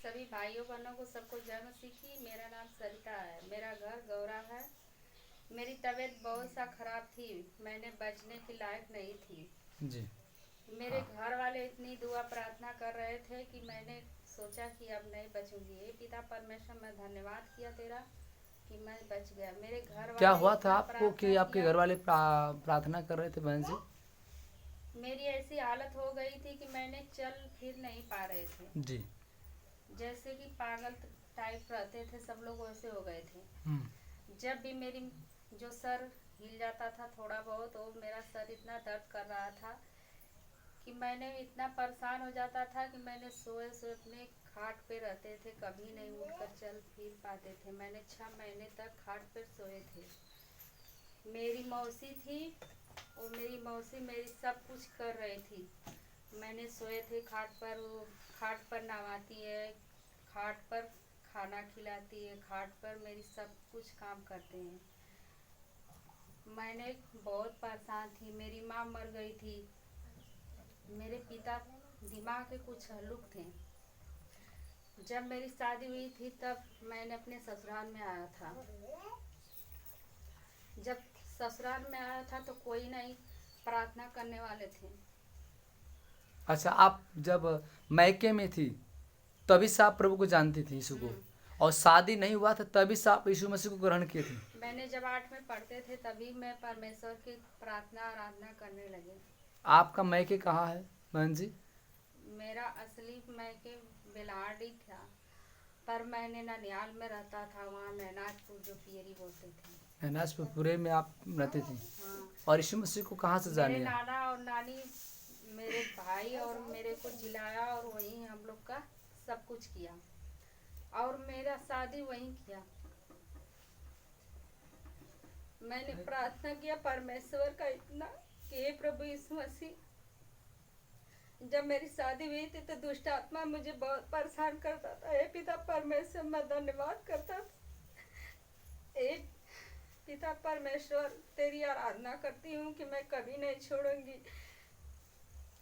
सभी भाइयों बहनों को सबको जय मसीह की। मेरा नाम सरिता है। मेरा घर गौरा है। मेरी तबीयत बहुत सा खराब थी। मैंने बचने की लायक नहीं थी। जी। मेरे हाँ। घर वाले इतनी दुआ प्रार्थना कर रहे थे कि मैंने सोचा कि अब नहीं बचूंगी। हे पिता परमेश्वर, मैं धन्यवाद किया तेरा कि मैं बच गया। मेरे घर क्या वाले हुआ था इतना आपको प्रार्थना कि आपके किया। घर वाले प्रार्थना कर रहे थे बहन जी? मेरी ऐसी हालत हो गई थी कि मैंने चल फिर नहीं पा रहे थे। जी। जैसे कि पागल टाइप रहते थे सब लोग, वैसे हो गए थे। हम्म। जब भी मेरी जो सर हिल जाता था थोड़ा बहुत, तो मेरा सर इतना दर्द कर रहा था कि मैंने इतना परेशान हो जाता था कि मैंने सोए सोए अपने खाट पे रहते थे, कभी नहीं उठकर चल फिर पाते थे। मैंने 6 महीने तक खाट पर सोए थे। मेरी मौसी थी, और मेरी मौसी मेरी सब कुछ कर रही थी। मैंने सोए थे खाट पर, वो खाट पर नहवाती है, खाट पर खाना खिलाती है, खाट पर मेरी सब कुछ काम करते हैं। मैंने बहुत परेशान थी। मेरी माँ मर गई थी। मेरे पिता दिमाग के कुछ हल्लुक थे। जब मेरी शादी हुई थी तब मैंने अपने ससुराल में आया था। जब ससुराल में आया था तो कोई नहीं प्रार्थना करने वाले थे। अच्छा, आप जब मैके में थी तभी से आप प्रभु को जानती थी, यीशु को, हम्म। और शादी नहीं हुआ था तभी से आप यीशु मसीह को ग्रहण किए थे? मैंने जब 8 में पढ़ते थे तभी मैं परमेश्वर की प्रार्थना आराधना करने लगे। आपका मैके कहाँ है बहन जी? मेरा असली मैके बेलाडी था, पर मैंने ननियाल में रहता था, वहाँ नैनाजपुर जो पियरी बोलते थे। नाजपुरे में आप रहते थे? हाँ। और यीशु मसीह को कहाँ से मेरे जानिए? नाना और नानी मेरे भाई और मेरे को जिलाया, और वहीं हम लोग का सब कुछ किया, और मेरा शादी वहीं किया। मैंने प्रार्थना किया परमेश्वर का इतना कि हे प्रभु यीशु मसीह, जब मेरी शादी हुई थी तो दुष्ट आत्मा मुझे बहुत परेशान करता था। हे पिता परमेश्वर, मैं धन्यवाद करता था। हे पिता परमेश्वर, तेरी आराधना करती हूँ कि मैं कभी नहीं छोड़ूंगी।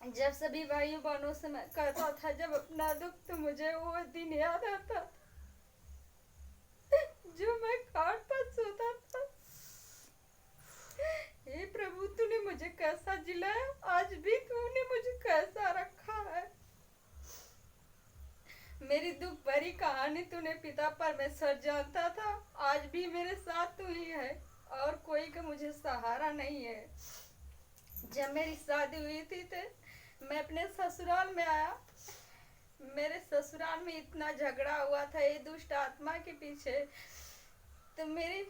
जब सभी भाइयों बहनों से मैं कहता था जब अपना दुख, तो मुझे वो दिन याद आता था जो मैं खाट पर सोता था। हे प्रभु, तूने मुझे कैसा जिलाया, आज भी तूने मुझे कैसा रखा है। मेरी दुख भरी कहानी तूने पिता परमेश्वर जानता था। आज भी मेरे साथ तू ही है, और कोई का मुझे सहारा नहीं है। जब मेरी शादी हुई थी तो मैं अपने ससुराल में आया। मेरे ससुराल में इतना झगड़ा हुआ था ये दुष्ट आत्मा के पीछे। तो मेरे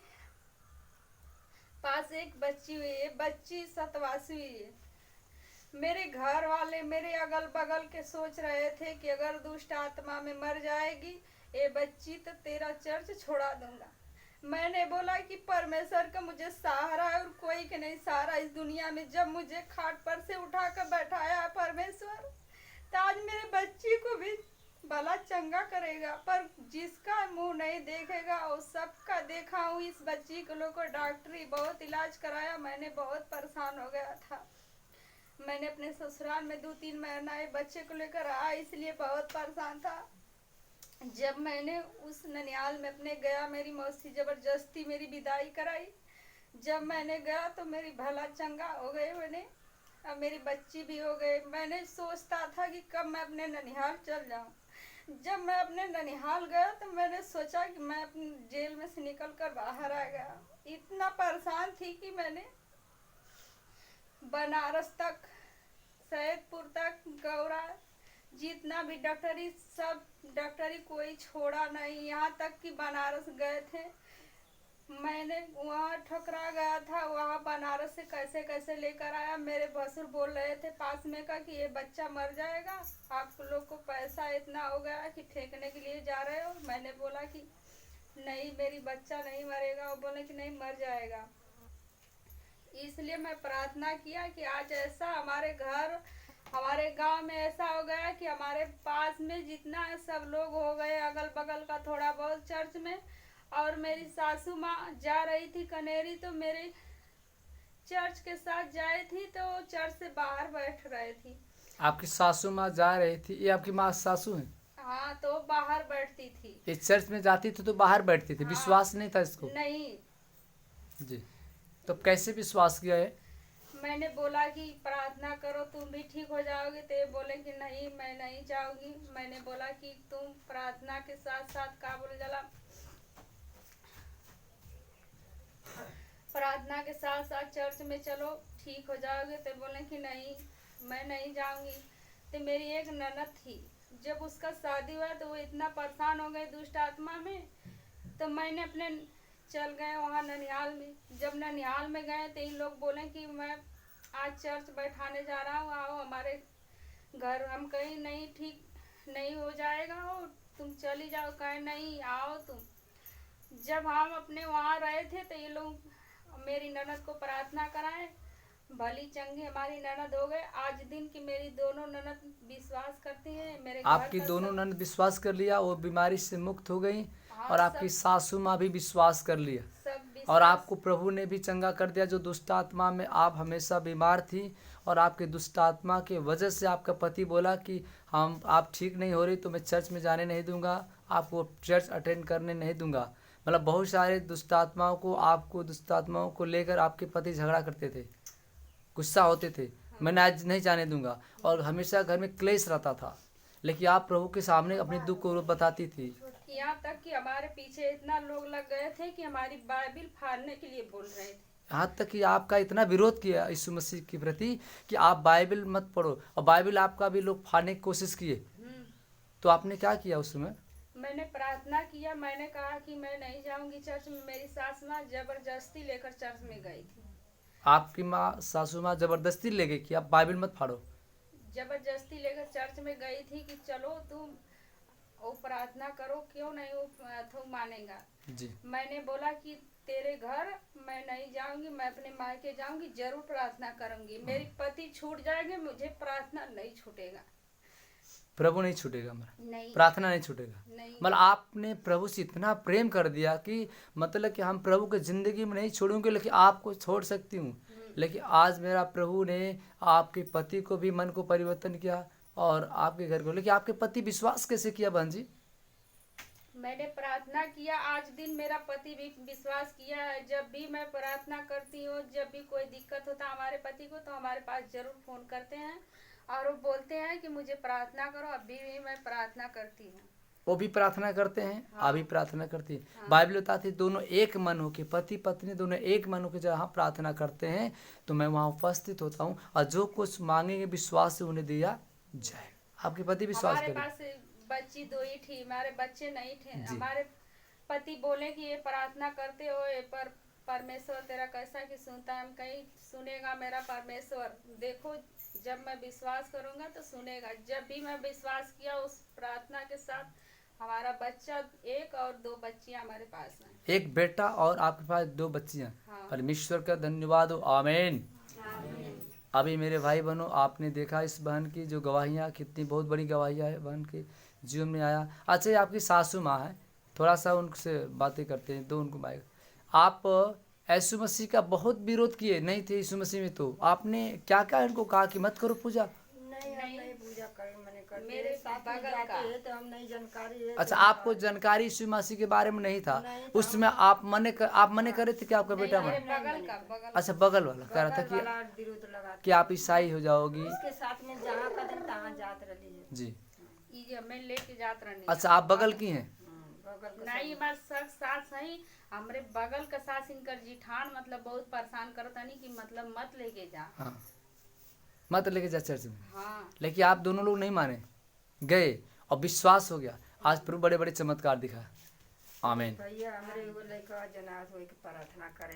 पास एक बच्ची हुई है, बच्ची सतवासी हुई है। मेरे घर वाले मेरे अगल बगल के सोच रहे थे कि अगर दुष्ट आत्मा में मर जाएगी ये बच्ची तो तेरा चर्च छोड़ा दूंगा। मैंने बोला कि परमेश्वर का मुझे सहारा है और कोई के नहीं सहारा इस दुनिया में। जब मुझे खाट पर से उठा कर बैठाया है परमेश्वर, तो आज मेरे बच्ची को भी भला चंगा करेगा। पर जिसका मुंह नहीं देखेगा वो सबका देखा हूँ। इस बच्ची को लोग को डॉक्टरी बहुत इलाज कराया, मैंने बहुत परेशान हो गया था। मैंने अपने ससुराल में 2-3 महीना बच्चे को लेकर आया, इसलिए बहुत परेशान था। जब मैंने उस ननियाल में अपने गया, मेरी मौसी जबरदस्ती मेरी विदाई कराई। जब मैंने गया तो मेरी भला चंगा हो गए मैंने, अब मेरी बच्ची भी हो गई। मैंने सोचता था कि कब मैं अपने ननिहाल चल जाऊं। जब मैं अपने ननिहाल गया तो मैंने सोचा कि मैं अपने जेल में से निकल कर बाहर आ गया। इतना परेशान थी कि मैंने बनारस तक, सैदपुर तक, गौरा, जितना भी डॉक्टरी, सब डॉक्टरी कोई छोड़ा नहीं। यहाँ तक कि बनारस गए थे, मैंने वहाँ ठकरा गया था। वहाँ बनारस से कैसे कैसे लेकर आया। मेरे भसुर बोल रहे थे पास में का कि ये बच्चा मर जाएगा, आप लोग को पैसा इतना हो गया कि फेंकने के लिए जा रहे हो। मैंने बोला कि नहीं, मेरी बच्चा नहीं मरेगा। वो बोले कि नहीं, मर जाएगा। इसलिए मैं प्रार्थना किया कि आज ऐसा हमारे घर, हमारे गांव में ऐसा हो गया कि हमारे पास में जितना है सब लोग हो गए, अगल बगल का थोड़ा बहुत चर्च में। और मेरी सासू माँ जा रही थी कनेरी, तो मेरे चर्च के साथ जाए थी, तो चर्च से बाहर बैठ रहे थी। आपकी सासू माँ जा रही थी? ये आपकी माँ सासू हैं? हाँ, तो बाहर बैठती थी। इस चर्च में जाती थी तो बाहर बैठती थी, हाँ। विश्वास नहीं था इसको। नहीं, जी, तो कैसे विश्वास किया है? मैंने बोला कि प्रार्थना करो तुम भी ठीक हो जाओगे, तो ये बोले कि नहीं मैं नहीं जाऊंगी। मैंने बोला कि तुम प्रार्थना के साथ साथ का बोल जला प्रार्थना के साथ साथ चर्च में चलो ठीक हो जाओगे, तो बोले कि नहीं मैं नहीं जाऊंगी। तो मेरी एक ननद थी, जब उसका शादी हुआ तो वो इतना परेशान हो गई दुष्ट आत्मा में, तो मैंने अपने चल गए वहाँ ननिहाल में। जब ननिहाल में गए तो इन लोग बोले कि मैं आज चर्च बैठाने जा रहा हूँ, आओ हमारे घर। हम कहीं नहीं ठीक नहीं हो जाएगा, हो तुम चली जाओ, कहे नहीं आओ तुम। जब हम अपने वहाँ रहे थे तो ये लोग मेरी ननद को प्रार्थना कराए, भली चंगी हमारी ननद हो गए। आज दिन की मेरी दोनों ननद विश्वास करती हैं। मेरे घर आपकी का दोनों सब- नंद विश्वास कर लिया, वो बीमारी से मुक्त हो गई, हाँ, और आपकी सासू माँ भी विश्वास कर लिया, सब और विश्वास। आपको प्रभु ने भी चंगा कर दिया। जो दुष्ट आत्मा में आप हमेशा बीमार थी, और आपके दुष्ट आत्मा के वजह से आपका पति बोला कि आप ठीक नहीं हो रही तो मैं चर्च में जाने नहीं दूंगा, आपको चर्च अटेंड करने नहीं दूंगा। मतलब बहुत सारे दुष्ट आत्माओं को, आपको दुष्ट आत्माओं को लेकर आपके पति झगड़ा करते थे, गुस्सा होते थे, मैंने आज नहीं जाने दूंगा, और हमेशा घर में क्लेश रहता था। लेकिन आप प्रभु के सामने अपने दुख को बताती थी। यहाँ तक कि हमारे पीछे इतना लोग लग गए थे कि हमारी बाइबिल फाड़ने के लिए बोल रहे थे। यहाँ तक कि आपका इतना विरोध किया यीशु मसीह के प्रति कि आप बाइबल मत पढ़ो, और बाइबल आपका भी लोग फाड़ने की कोशिश किए। तो आपने क्या किया उस समय? मैंने प्रार्थना किया, मैंने कहा कि मैं नहीं जाऊंगी चर्च में। मेरी सास माँ जबरदस्ती लेकर चर्च में गई थी। आपकी माँ, सासू माँ जबरदस्ती ले गई कि आप बाइबल मत फाड़ो। जबरदस्ती लेकर चर्च में गई थी कि चलो तुम वो प्रार्थना करो, क्यों नहीं वो तुम मानेगा। जी, मैंने बोला कि तेरे घर मैं नहीं जाऊंगी, मैं अपने मायके जाऊंगी, जरूर प्रार्थना करूंगी। मेरे पति छूट जाएंगे, मुझे प्रार्थना नहीं छूटेगा। प्रभु नहीं छूटेगा, हमारा नहीं, प्रार्थना नहीं छूटेगा। नहीं। मतलब आपने प्रभु से इतना प्रेम कर दिया कि मतलब कि हम प्रभु की जिंदगी में नहीं छोड़ूंगे, लेकिन आपको छोड़ सकती हूँ। लेकिन आज मेरा प्रभु ने आपके पति को भी मन को परिवर्तन किया, और आपके घर को। लेकिन आपके पति विश्वास कैसे किया बहन जी? मैंने प्रार्थना किया, आज दिन मेरा पति भी विश्वास किया है। जब भी मैं प्रार्थना करती हूँ, जब भी कोई दिक्कत होता है हमारे पति को, तो हमारे पास जरूर फोन करते हैं और वो बोलते हैं कि मुझे प्रार्थना करो। अभी भी मैं प्रार्थना करती हूँ। वो भी प्रार्थना करते हैं, हाँ। आप भी प्रार्थना करती हैं। हाँ। बाइबल बताती है दोनों एक मन होके, पति पत्नी दोनों एक मन होके जहाँ प्रार्थना करते हैं तो मैं वहाँ उपस्थित होता हूँ, और जो कुछ मांगेंगे विश्वास से उन्हें दिया जाए। आपके पति विश्वास हमारे करें। पास बच्ची दो ही थी, हमारे बच्चे नहीं थे। जी। हमारे पति बोले कि ये प्रार्थना करते हो, ये पर परमेश्वर तेरा कैसा कि सुनता है। हम कहीं सुनेगा मेरा परमेश्वर। देखो जब मैं विश्वास करूंगा तो सुनेगा। जब भी मैं विश्वास किया उस प्रार्थना के साथ, हमारा बच्चा एक और दो बच्चियां हमारे पास हैं। एक बेटा और आपके पास दो बच्चियां। हाँ। परमेश्वर का धन्यवाद हो, आमीन। अभी मेरे भाई बहनों, आपने देखा इस बहन की जो गवाहियाँ, कितनी बहुत बड़ी गवाहियाँ है बहन के जीवन में आया। अच्छा, ये आपकी सासू माँ है, थोड़ा सा उनसे बातें करते हैं, तो उनको माइक। आप यीशु मसीह का बहुत विरोध किए नहीं थे यीशु मसीह में, तो आपने क्या क्या इनको कहा कि मत करो पूजा? नहीं, हम नहीं पूजा करें, मैंने कर मेरे साथ में बगल जाते का। हैं तो हम नहीं जानकारी है। अच्छा, तो आपको जानकारी यीशु मसीह के बारे में नहीं था? नहीं था। उस समय आप मने करे थे कि आपका बेटा मेरे मने? बगल का बगल अच्छा, बगल वाला कह रहा था बगल वाला कि विरोध लगा आप ईसाई हो जाओगी। उसके साथ में जहाँ का दिन तहाँ जात रही है। जी, ये मैं लेके जात रहनी। अच्छा, आप बगल की हैं? बगल का नहीं, हमार सास सही, हमरे बगल का सास इनकर जिठान मतलब बहुत परेशान करता नहीं कि मतलब मत लेके जा। हाँ, मत लेके जा चर्च में। हाँ, लेकिन आप दोनों लोग नहीं माने, गए और विश्वास हो गया। आज प्रभु बड़े बड़े चमत्कार दिखा। आमीन। भैया हमारे एगो लड़का जनाज होके प्रार्थना करे।